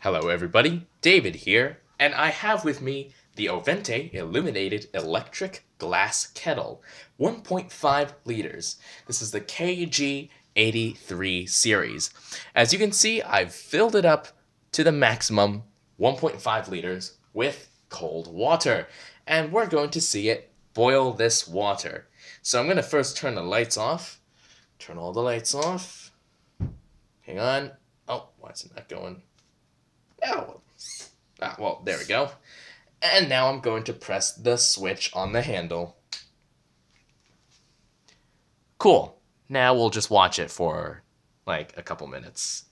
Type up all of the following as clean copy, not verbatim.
Hello everybody, David here, and I have with me the Ovente Illuminated Electric Glass Kettle, 1.5 liters. This is the KG83 series. As you can see, I've filled it up to the maximum, 1.5 liters, with cold water, and we're going to see it boil this water. So I'm going to first turn the lights off, turn all the lights off. Hang on. Oh, why is it not going? Oh, well, there we go. And now I'm going to press the switch on the handle. Cool. Now we'll just watch it for like a couple minutes.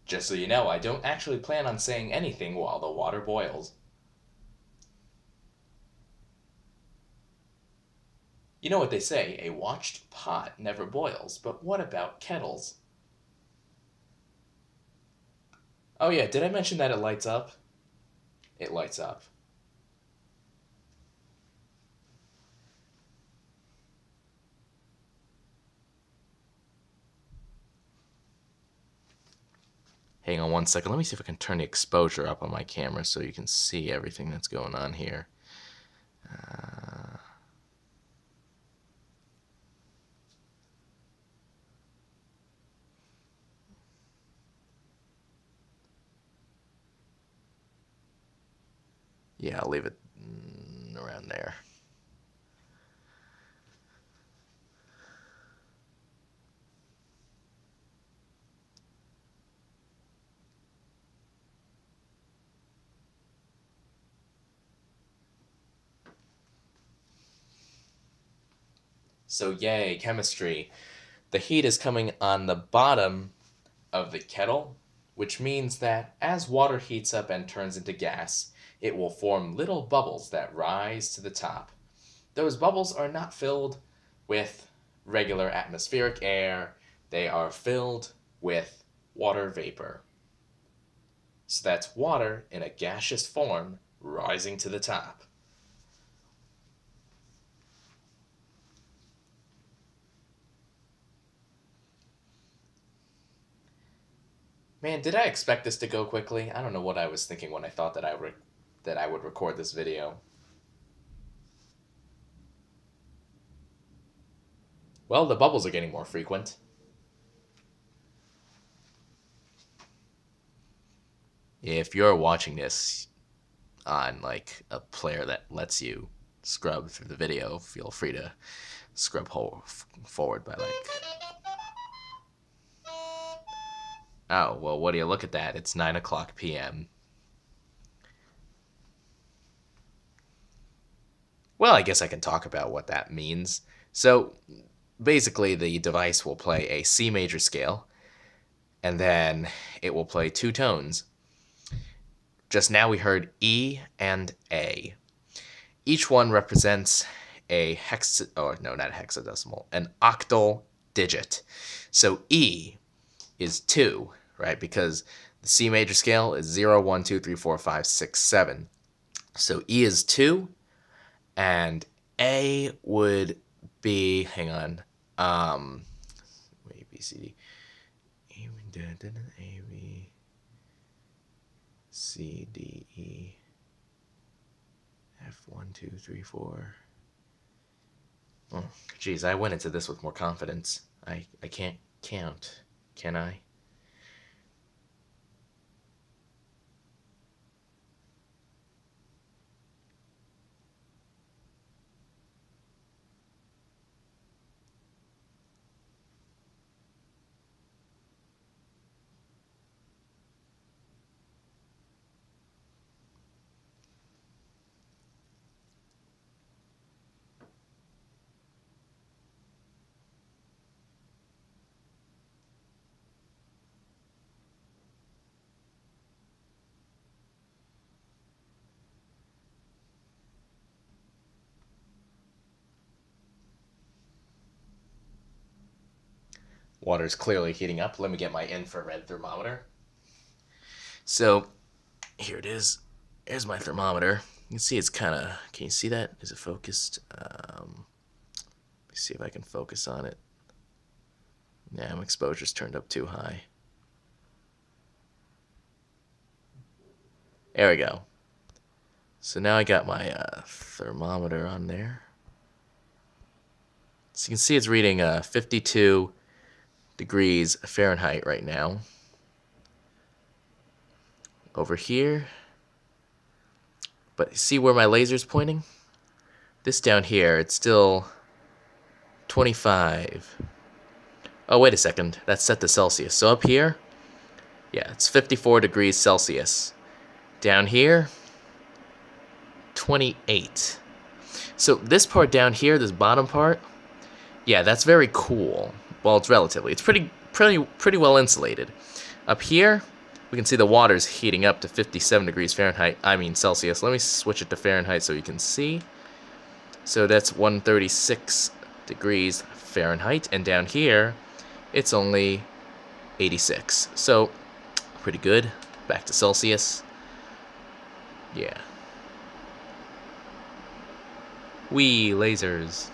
Just so you know, I don't actually plan on saying anything while the water boils. You know what they say, a watched pot never boils, but what about kettles? Oh yeah, did I mention that it lights up? It lights up. Hang on one second. Let me see if I can turn the exposure up on my camera so you can see everything that's going on here. Yeah, I'll leave it around there. So yay, chemistry. The heat is coming on the bottom of the kettle, which means that as water heats up and turns into gas, it will form little bubbles that rise to the top. Those bubbles are not filled with regular atmospheric air, they are filled with water vapor. So that's water in a gaseous form rising to the top. Man, did I expect this to go quickly? I don't know what I was thinking when I thought that I would record this video. Well, the bubbles are getting more frequent. If you're watching this on like a player that lets you scrub through the video, feel free to scrub forward by like... Oh, well, what do you look at that? It's 9 o'clock p.m. Well, I guess I can talk about what that means. So, basically, the device will play a C major scale, and then it will play two tones. Just now we heard E and A. Each one represents a not a hexadecimal, an octal digit. So E is 2, right? Because the C major scale is 0, 1, 2, 3, 4, 5, 6, 7. So E is 2, and A would be, hang on, A, B, C, D, A, B, C, D, E, F, 1, 2, 3, 4. Oh, geez, I went into this with more confidence. I can't count, can I? Water's clearly heating up. Let me get my infrared thermometer. So here it is. Here's my thermometer. You can see it's kind of, can you see that? Is it focused? Let me see if I can focus on it. Yeah, my exposure's turned up too high. There we go. So now I got my thermometer on there. So you can see it's reading 52 degrees Fahrenheit right now. Over here. But see where my laser's pointing? This down here, it's still 25. Oh, wait a second. That's set to Celsius. So up here, yeah, it's 54 degrees Celsius. Down here, 28. So this part down here, this bottom part, yeah, that's very cool. Well, it's relatively. It's pretty well insulated. Up here, we can see the water's heating up to 57 degrees Fahrenheit. I mean Celsius. Let me switch it to Fahrenheit so you can see. So that's 136 degrees Fahrenheit. And down here, it's only 86. So, pretty good. Back to Celsius. Yeah. Wee, lasers.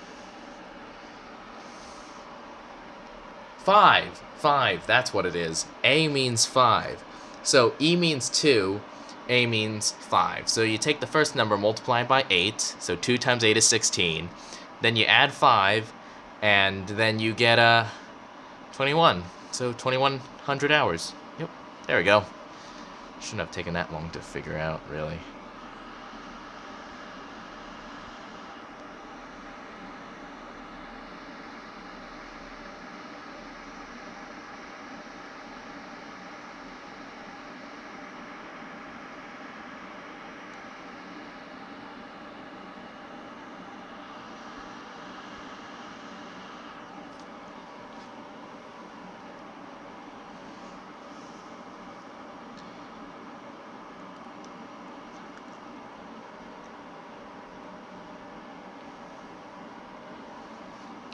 5. 5, that's what it is. A means 5. So E means 2, A means 5. So you take the first number, multiply it by 8. So 2 times 8 is 16. Then you add 5, and then you get 21. So 2100 hours. Yep, there we go. Shouldn't have taken that long to figure out, really.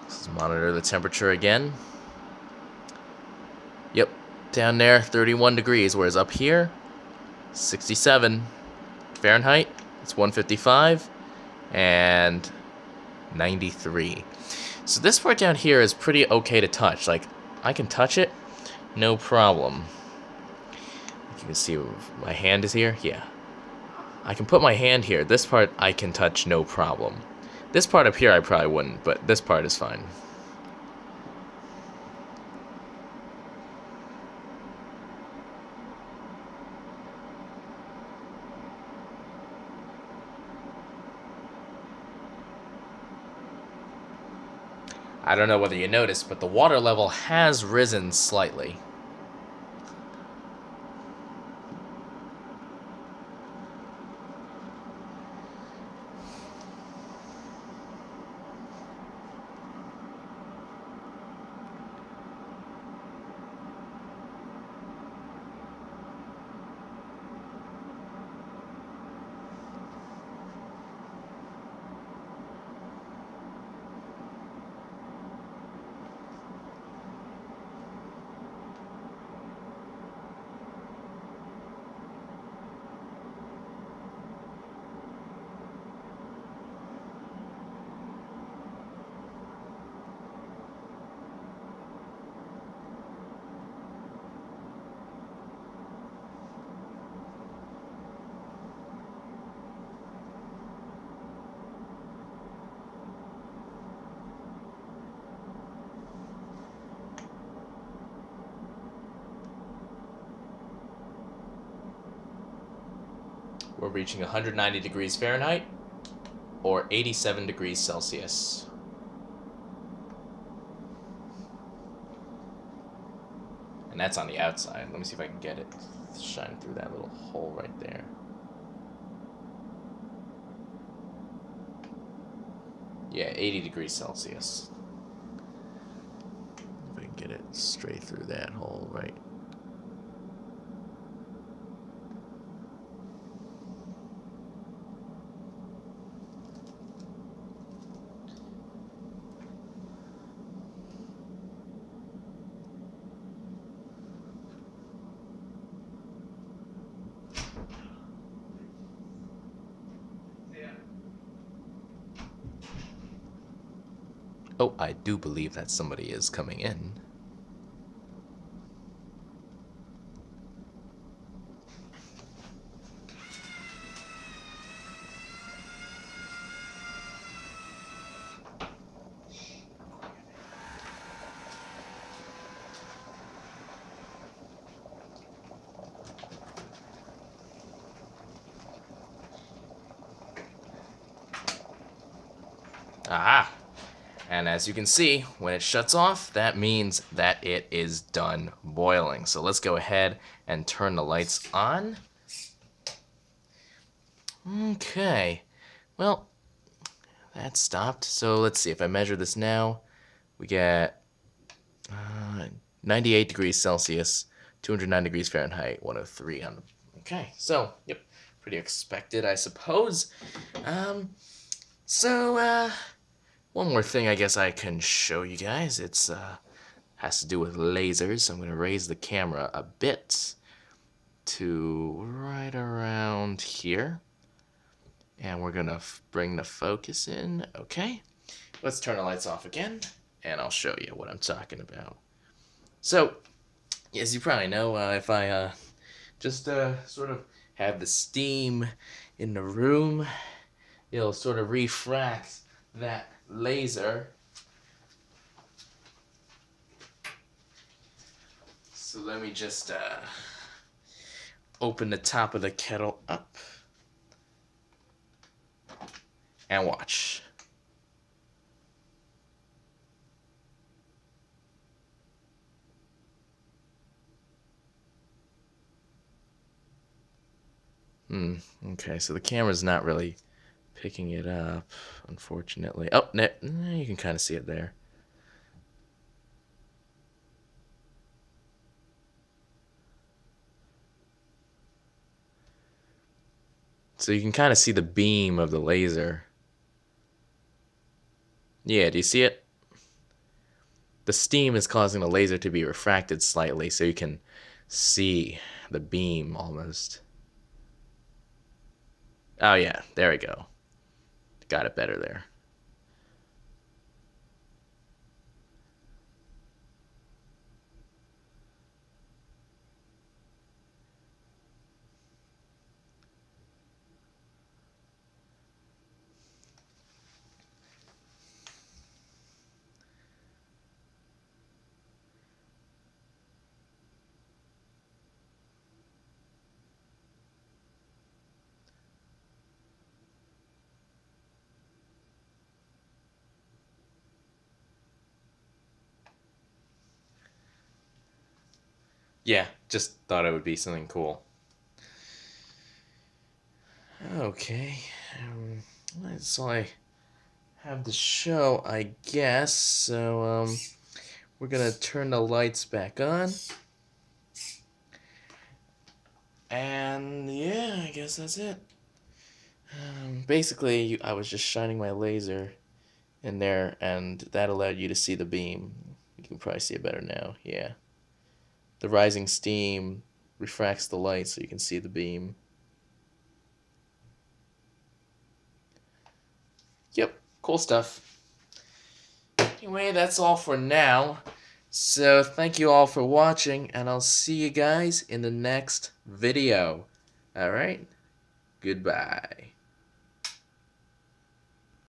Let's monitor the temperature again. Yep, down there, 31 degrees, whereas up here, 67 Fahrenheit. It's 155 and 93. So this part down here is pretty okay to touch. Like, I can touch it, no problem. You can see my hand is here. Yeah. I can put my hand here. This part I can touch no problem. This part up here I probably wouldn't, but this part is fine. I don't know whether you noticed, but the water level has risen slightly. We're reaching 190 degrees Fahrenheit or 87 degrees Celsius. And that's on the outside. Let me see if I can get it to shine through that little hole right there. Yeah, 80 degrees Celsius. If I can get it straight through that hole right. Oh, I do believe that somebody is coming in. Aha! And as you can see, when it shuts off, that means that it is done boiling. So let's go ahead and turn the lights on. Okay, well, that stopped. So let's see, if I measure this now, we get 98 degrees Celsius, 209 degrees Fahrenheit, 103 on the... Okay, so, yep, pretty expected, I suppose. One more thing I guess I can show you guys. It's has to do with lasers. So I'm going to raise the camera a bit to right around here. And we're going to bring the focus in. Okay. Let's turn the lights off again, and I'll show you what I'm talking about. So, as you probably know, if I just sort of have the steam in the room, it'll sort of refract that laser. So let me just open the top of the kettle up and watch. Okay, so the camera's not really picking it up, unfortunately. Oh, you can kind of see it there. So you can kind of see the beam of the laser. Yeah, do you see it? The steam is causing the laser to be refracted slightly, so you can see the beam almost. Oh yeah, there we go. Got it better there. Yeah, just thought it would be something cool. Okay, that's all I have to show, I guess. So, we're gonna turn the lights back on. And yeah, I guess that's it. Basically, I was just shining my laser in there, and that allowed you to see the beam. You can probably see it better now, yeah. The rising steam refracts the light so you can see the beam. Yep, cool stuff. Anyway, that's all for now. So thank you all for watching, and I'll see you guys in the next video. Alright? Goodbye.